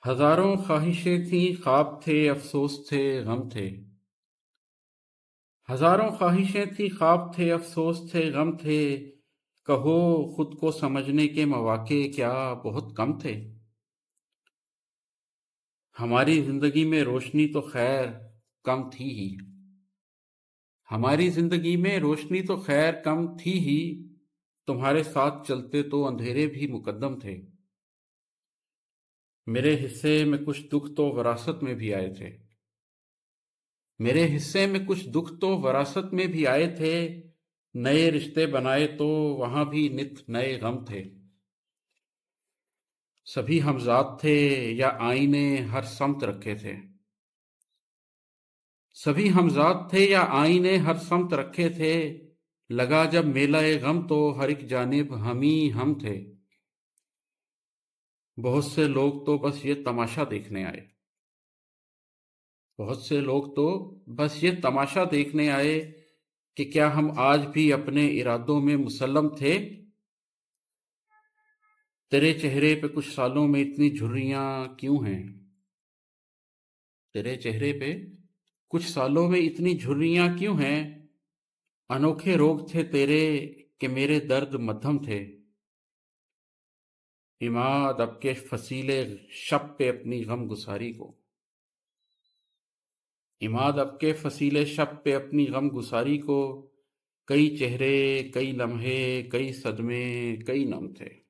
ہزاروں خواہشیں تھیں، خواب تھے، افسوس تھے، غم تھے۔ ہزاروں خواہشیں تھیں، خواب تھے، افسوس تھے، غم تھے۔ کہو خود کو سمجھنے کے مواقع کیا بہت کم تھے؟ ہماری زندگی میں روشنی تو خیر کم تھی ہی، ہماری زندگی میں روشنی تو خیر کم تھی ہی، تمہارے ساتھ چلتے تو اندھیرے بھی مقدم تھے۔ میرے حصے میں کچھ دکھ تو وراثت میں بھی آئے تھے، میرے حصے میں کچھ دکھ تو وراثت میں بھی آئے تھے۔ نئے رشتے بنائے تو وہاں بھی نت نئے غم تھے۔ سبھی ہم ذات تھے یا آئینے ہر سمت رکھے تھے، سبھی ہم ذات تھے یا آئینے ہر سمت رکھے تھے۔ لگا جب میلہ غم تو ہر ایک جانب ہم ہی ہم تھے۔ بہت سے لوگ تو بس یہ تماشا دیکھنے آئے، بہت سے لوگ تو بس یہ تماشا دیکھنے آئے کہ کیا ہم آج بھی اپنے ارادوں میں مسلم تھے؟ تیرے چہرے پہ کچھ سالوں میں اتنی جھریاں کیوں ہیں؟ تیرے چہرے پہ کچھ سالوں میں اتنی جھریاں کیوں ہیں؟ انوکھے روگ تھے تیرے کہ میرے درد مدھم تھے۔ عماد اب کے فصیلے شب پہ اپنی غم گساری کو، عماد اب کے فصیلے شب پہ اپنی غم گساری کو، کئی چہرے، کئی لمحے، کئی صدمے، کئی نم تھے۔